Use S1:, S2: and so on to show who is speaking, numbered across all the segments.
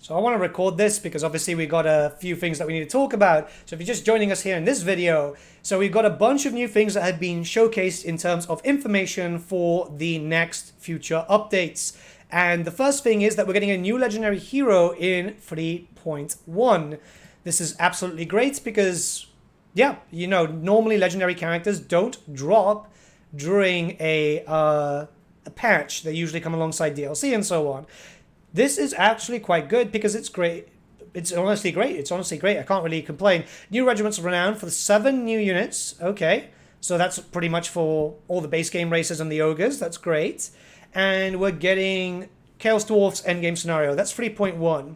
S1: So I want to record this because obviously we got a few things that we need to talk about. So if you're just joining us here in this video, so we've got a bunch of new things that have been showcased in terms of information for the next future updates. And the first thing is that we're getting a new legendary hero in 3.1. This is absolutely great because, yeah, you know, normally legendary characters don't drop during a patch. They usually come alongside DLC and so on. This is actually quite good because it's great. It's honestly great. It's honestly great. I can't really complain. New Regiments of Renown for the 7 new units. Okay. So that's pretty much for all the base game races and the ogres. That's great. And we're getting Chaos Dwarfs endgame scenario. That's 3.1.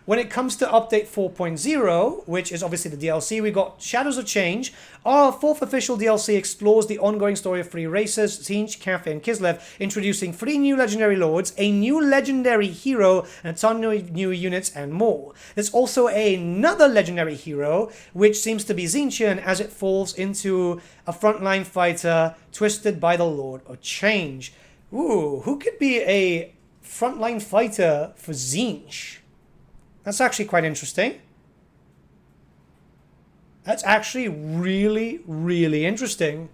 S1: When it comes to update 4.0, which is obviously the DLC, we got Shadows of Change. Our 4th official DLC explores the ongoing story of 3 races, Tzeentch, Cathay, and Kislev, introducing 3 new legendary lords, a new legendary hero, and a ton of new units, and more. There's also another legendary hero, which seems to be Tzeentchian, as it falls into a frontline fighter twisted by the Lord of Change. Ooh, who could be a frontline fighter for Tzeentch? That's actually quite interesting. That's actually really, really interesting.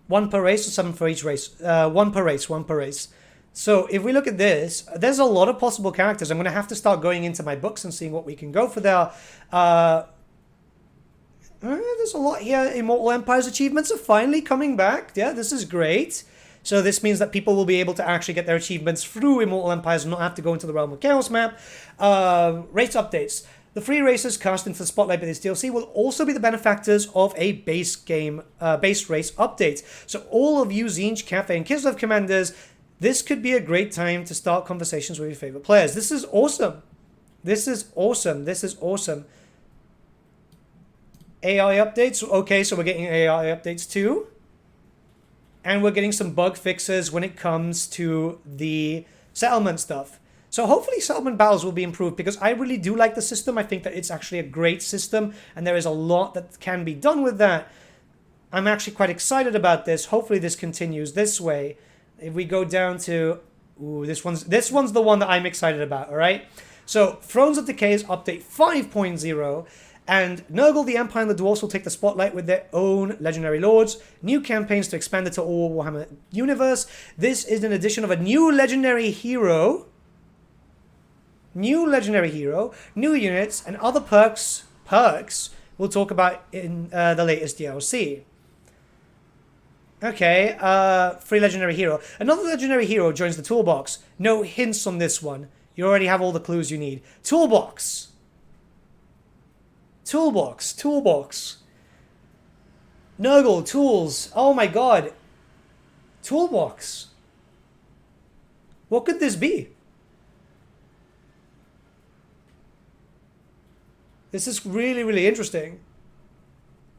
S1: 1 per race or 7 for each race? 1 per race, 1 per race. So if we look at this, there's a lot of possible characters. I'm going to have to start going into my books and seeing what we can go for there. There's a lot here. Immortal Empire's achievements are finally coming back. Yeah, this is great. So this means that people will be able to actually get their achievements through Immortal Empires and not have to go into the Realm of Chaos map. Race updates. The 3 races cast into the spotlight by this DLC will also be the benefactors of a base race update. So all of you Tzeentch, Cathay, and Kislev commanders, this could be a great time to start conversations with your favorite players. This is awesome. This is awesome. This is awesome. AI updates. Okay, so we're getting AI updates too. And we're getting some bug fixes when it comes to the settlement stuff. So hopefully settlement battles will be improved because I really do like the system. I think that it's actually a great system and there is a lot that can be done with that. I'm actually quite excited about this. Hopefully this continues this way. If we go down to... Ooh, this one's the one that I'm excited about, all right? So Thrones of Decay is update 5.0. And Nurgle, the Empire, and the Dwarfs will take the spotlight with their own legendary lords. New campaigns to expand it to all Warhammer universe. This is an addition of a new legendary hero. New legendary hero, new units, and other perks we'll talk about in the latest DLC. Okay, 3 legendary hero. Another legendary hero joins the toolbox. No hints on this one. You already have all the clues you need. Toolbox. Toolbox. Nurgle, tools. Oh my god. Toolbox. What could this be? This is really, really interesting.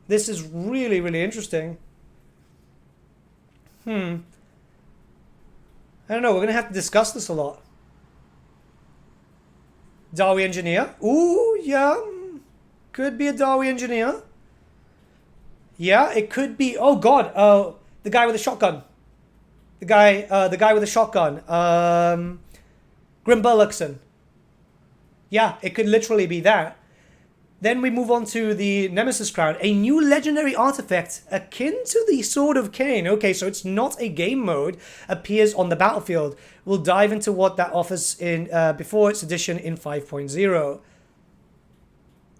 S1: This is really, really interesting. I don't know. We're going to have to discuss this a lot. Dawi Engineer. Ooh, yeah. Could be a Dawi Engineer. Yeah, it could be... Oh, God. The guy with the shotgun. The guy with the shotgun. Grimburluxon. Yeah, it could literally be that. Then we move on to the Nemesis Crown. A new legendary artifact akin to the Sword of Cain. Okay, so it's not a game mode. Appears on the battlefield. We'll dive into what that offers in before its addition in 5.0.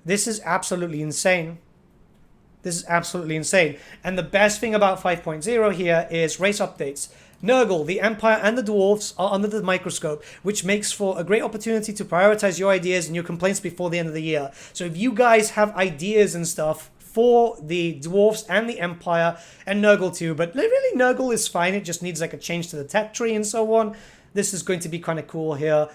S1: This is absolutely insane. This is absolutely insane. And the best thing about 5.0 here is race updates. Nurgle, the Empire, and the Dwarfs are under the microscope, which makes for a great opportunity to prioritize your ideas and your complaints before the end of the year. So if you guys have ideas and stuff for the Dwarfs and the Empire, and Nurgle too, but really Nurgle is fine, it just needs like a change to the tech tree and so on. This is going to be kind of cool here.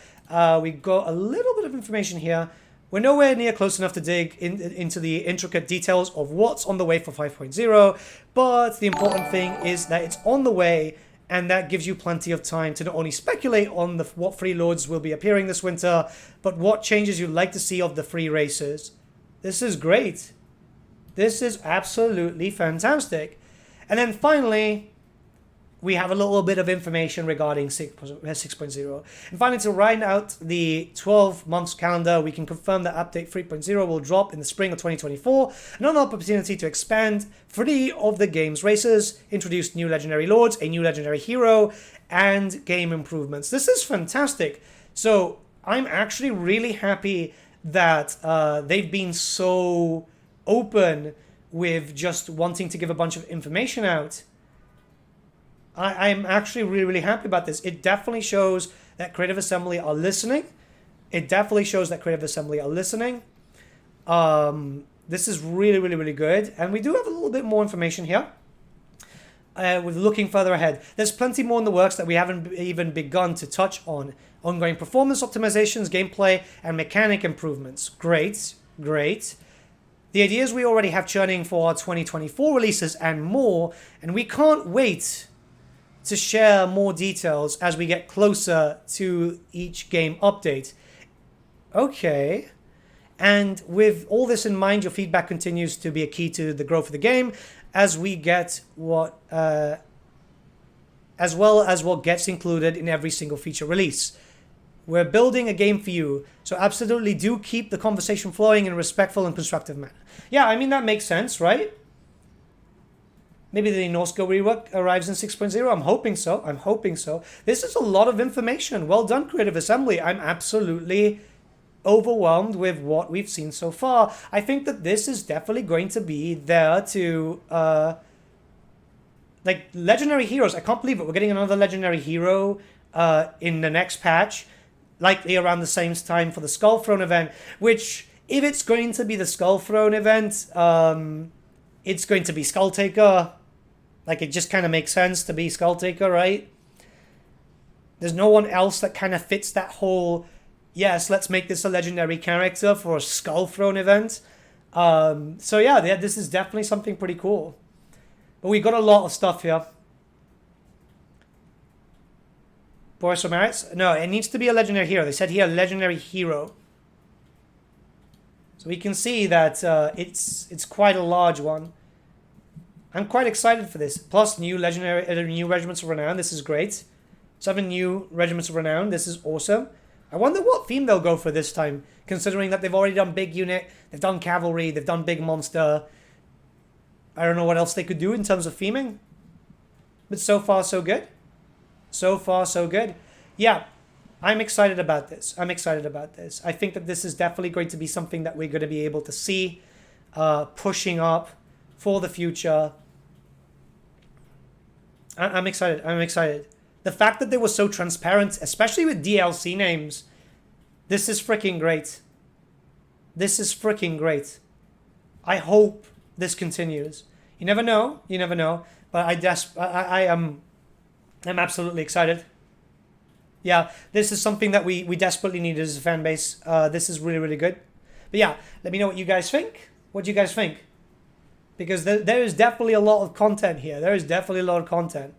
S1: We got a little bit of information here. We're nowhere near close enough to dig into the intricate details of what's on the way for 5.0, but the important thing is that it's on the way, and that gives you plenty of time to not only speculate on what free lords will be appearing this winter, but what changes you'd like to see of the free races. This is great. This is absolutely fantastic. And then finally, we have a little bit of information regarding 6.0. And finally, to round out the 12 months calendar, we can confirm that update 3.0 will drop in the spring of 2024. Another opportunity to expand 3 of the game's races, introduce new legendary lords, a new legendary hero, and game improvements. This is fantastic. So I'm actually really happy that they've been so open with just wanting to give a bunch of information out. I'm actually really, really happy about this. It definitely shows that Creative Assembly are listening. It definitely shows that Creative Assembly are listening. This is really, really, really good. And we do have a little bit more information here. With looking further ahead. There's plenty more in the works that we haven't even begun to touch on. Ongoing performance optimizations, gameplay, and mechanic improvements. Great, great. The ideas we already have churning for our 2024 releases and more, and we can't wait to share more details as we get closer to each game update. Okay. And with all this in mind, your feedback continues to be a key to the growth of the game as we get what, as well as what gets included in every single feature release. We're building a game for you, so absolutely do keep the conversation flowing in a respectful and constructive manner. Yeah, I mean, that makes sense, right? Maybe the Norsko rework arrives in 6.0. I'm hoping so. I'm hoping so. This is a lot of information. Well done, Creative Assembly. I'm absolutely overwhelmed with what we've seen so far. I think that this is definitely going to be there to... like, legendary heroes. I can't believe it. We're getting another legendary hero in the next patch. Likely around the same time for the Skull Throne event. Which, if it's going to be the Skull Throne event... it's going to be Skull Taker. Like, it just kind of makes sense to be Skull Taker, right? There's no one else that kind of fits that whole, yes, let's make this a legendary character for a Skull Throne event. So yeah, this is definitely something pretty cool. But we got a lot of stuff here. Boris Ramirez? No, it needs to be a legendary hero. They said here, legendary hero. So we can see that it's quite a large one. I'm quite excited for this. Plus new new regiments of renown. This is great. 7 new regiments of renown. This is awesome. I wonder what theme they'll go for this time, considering that they've already done big unit, they've done cavalry, they've done big monster. I don't know what else they could do in terms of theming. But so far, so good. So far, so good. Yeah. I'm excited about this. I'm excited about this. I think that this is definitely going to be something that we're going to be able to see pushing up for the future. I'm excited. I'm excited. The fact that they were so transparent, especially with DLC names, this is freaking great. This is freaking great. I hope this continues. You never know. You never know. But I'm absolutely excited. Yeah, this is something that we desperately need as a fan base. This is really, really good. But yeah, let me know what you guys think. What do you guys think? Because there is definitely a lot of content here. There is definitely a lot of content.